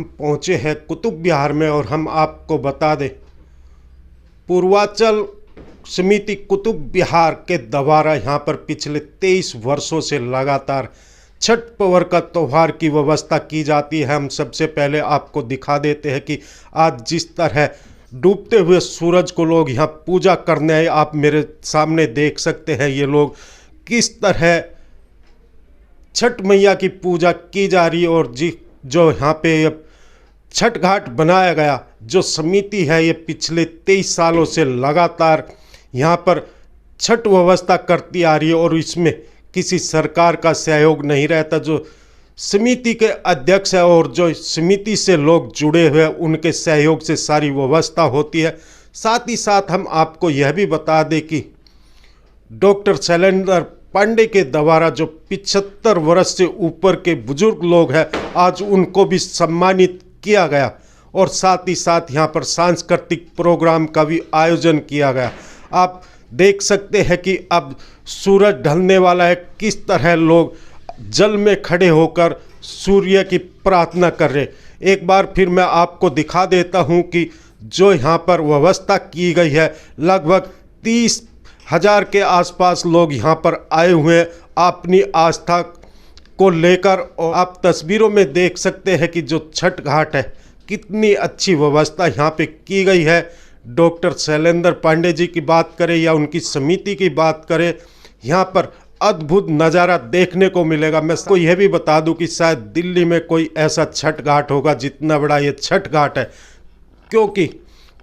हम पहुँचे हैं कुतुब विहार में और हम आपको बता दें, पूर्वांचल समिति कुतुब विहार के द्वारा यहाँ पर पिछले 23 वर्षों से लगातार छठ पर्व का त्यौहार की व्यवस्था की जाती है। हम सबसे पहले आपको दिखा देते हैं कि आज जिस तरह डूबते हुए सूरज को लोग यहाँ पूजा करने आए, आप मेरे सामने देख सकते हैं ये लोग किस तरह छठ मैया की पूजा की जा रही है। और जो यहाँ पे छठ घाट बनाया गया, जो समिति है ये पिछले 23 सालों से लगातार यहाँ पर छठ व्यवस्था करती आ रही है और इसमें किसी सरकार का सहयोग नहीं रहता। जो समिति के अध्यक्ष है और जो समिति से लोग जुड़े हुए हैं उनके सहयोग से सारी व्यवस्था होती है। साथ ही साथ हम आपको यह भी बता दें कि डॉक्टर शैलेंद्र पांडे के द्वारा जो 75 वर्ष से ऊपर के बुजुर्ग लोग हैं आज उनको भी सम्मानित किया गया और साथ ही साथ यहाँ पर सांस्कृतिक प्रोग्राम का भी आयोजन किया गया। आप देख सकते हैं कि अब सूरज ढलने वाला है, किस तरह लोग जल में खड़े होकर सूर्य की प्रार्थना कर रहे। एक बार फिर मैं आपको दिखा देता हूँ कि जो यहाँ पर व्यवस्था की गई है, लगभग 30,000 के आसपास लोग यहाँ पर आए हुए हैं अपनी आस्था को लेकर। और आप तस्वीरों में देख सकते हैं कि जो छठ घाट है कितनी अच्छी व्यवस्था यहाँ पे की गई है। डॉक्टर शैलेंद्र पांडे जी की बात करें या उनकी समिति की बात करें, यहाँ पर अद्भुत नज़ारा देखने को मिलेगा। मैं आपको यह भी बता दूं कि शायद दिल्ली में कोई ऐसा छठ घाट होगा जितना बड़ा ये छठ घाट है, क्योंकि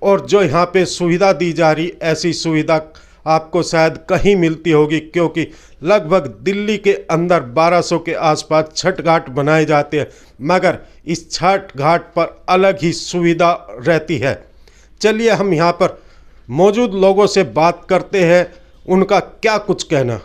और जो यहाँ पे सुविधा दी जा रही ऐसी सुविधा आपको शायद कहीं मिलती होगी, क्योंकि लगभग दिल्ली के अंदर 1200 के आसपास छठ घाट बनाए जाते हैं, मगर इस छठ घाट पर अलग ही सुविधा रहती है। चलिए हम यहाँ पर मौजूद लोगों से बात करते हैं, उनका क्या कुछ कहना।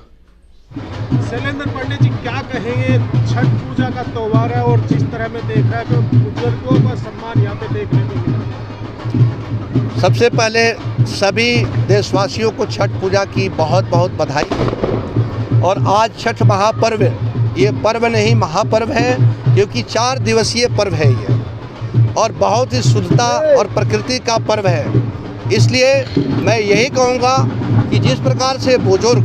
शैलेंद्र पांडे जी, क्या कहेंगे? छठ पूजा का त्यौहार है और जिस तरह में देख रहा है तो बुजुर्गों का सम्मान यहाँ पे देखने को मिला। सबसे पहले सभी देशवासियों को छठ पूजा की बहुत बहुत बधाई। और आज छठ महापर्व, ये पर्व नहीं महापर्व है, क्योंकि 4 दिवसीय पर्व है ये और बहुत ही शुद्धता और प्रकृति का पर्व है। इसलिए मैं यही कहूँगा कि जिस प्रकार से बुजुर्ग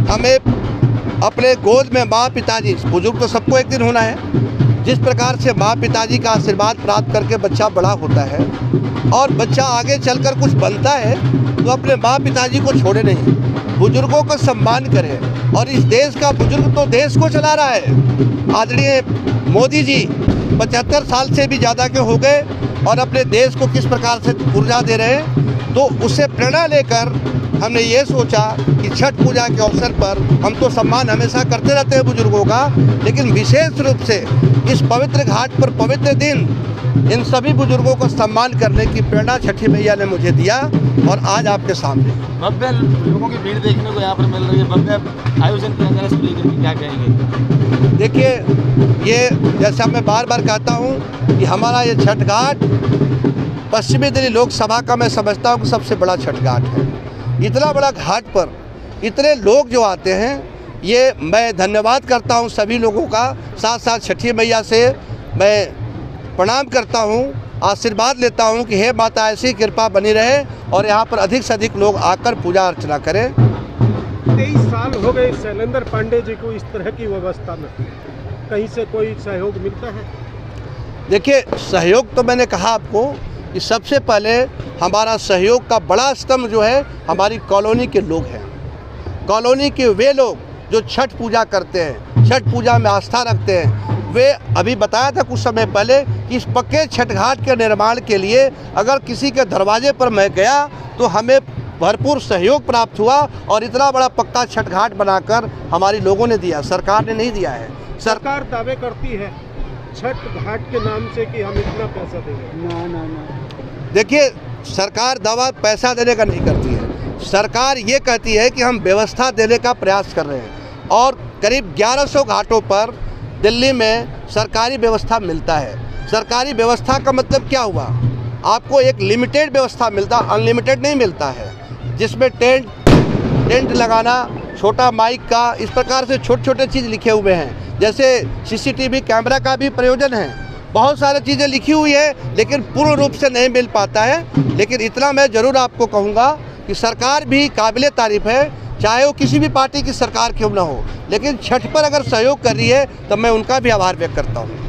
हमें अपने गोद में माँ पिताजी, बुजुर्ग तो सबको एक दिन होना है, जिस प्रकार से माँ पिताजी का आशीर्वाद प्राप्त करके बच्चा बड़ा होता है और बच्चा आगे चलकर कुछ बनता है तो अपने माँ पिताजी को छोड़े नहीं, बुजुर्गों का सम्मान करे। और इस देश का बुजुर्ग तो देश को चला रहा है। आदरणीय मोदी जी 75 साल से भी ज़्यादा के हो गए और अपने देश को किस प्रकार से ऊर्जा दे रहे हैं, तो उससे प्रेरणा लेकर हमने ये सोचा कि छठ पूजा के अवसर पर हम तो सम्मान हमेशा करते रहते हैं बुजुर्गों का, लेकिन विशेष रूप से इस पवित्र घाट पर पवित्र दिन इन सभी बुजुर्गों को सम्मान करने की प्रेरणा छठी मैया ने मुझे दिया और आज आपके सामने भव्य लोगों की भीड़ देखने को यहाँ पर मिल रही है। भव्य आयोजन किया जा रहा है, इसको लेकर क्या कहेंगे? देखिए, ये जैसा मैं बार बार कहता हूँ कि हमारा ये छठ घाट पश्चिमी दिल्ली लोकसभा का मैं समझता हूँ कि सबसे बड़ा छठ घाट है। इतना बड़ा घाट पर इतने लोग जो आते हैं, ये मैं धन्यवाद करता हूँ सभी लोगों का। साथ साथ छठी मैया से मैं प्रणाम करता हूँ, आशीर्वाद लेता हूँ कि हे माता ऐसी कृपा बनी रहे और यहाँ पर अधिक से अधिक लोग आकर पूजा अर्चना करें। 23 साल हो गए शैलेंद्र पांडे जी को इस तरह की व्यवस्था में, कहीं से कोई सहयोग मिलता है? देखिए, सहयोग तो मैंने कहा आपको कि सबसे पहले हमारा सहयोग का बड़ा स्तंभ जो है हमारी कॉलोनी के लोग हैं। कॉलोनी के वे लोग जो छठ पूजा करते हैं, छठ पूजा में आस्था रखते हैं, वे अभी बताया था कुछ समय पहले कि इस पक्के छठ घाट के निर्माण के लिए अगर किसी के दरवाजे पर मैं गया तो हमें भरपूर सहयोग प्राप्त हुआ और इतना बड़ा पक्का छठ घाट बनाकर हमारे लोगों ने दिया, सरकार ने नहीं दिया है। सरकार दावे करती है छठ घाट के नाम से कि हम इतना पैसा देंगे। ना। देखिए, सरकार दावा पैसा देने का नहीं करती है। सरकार ये कहती है कि हम व्यवस्था देने का प्रयास कर रहे हैं और करीब 1100 घाटों पर दिल्ली में सरकारी व्यवस्था मिलता है। सरकारी व्यवस्था का मतलब क्या हुआ? आपको एक लिमिटेड व्यवस्था मिलता, अनलिमिटेड नहीं मिलता है, जिसमें टेंट लगाना, छोटा माइक का, इस प्रकार से छोटे छोटे चीज़ लिखे हुए हैं। जैसे सीसीटीवी कैमरा का भी प्रयोजन है, बहुत सारी चीज़ें लिखी हुई है लेकिन पूर्ण रूप से नहीं मिल पाता है। लेकिन इतना मैं ज़रूर आपको कहूँगा कि सरकार भी काबिले तारीफ़ है, चाहे वो किसी भी पार्टी की सरकार क्यों ना हो, लेकिन छठ पर अगर सहयोग कर रही है तो मैं उनका भी आभार व्यक्त करता हूँ।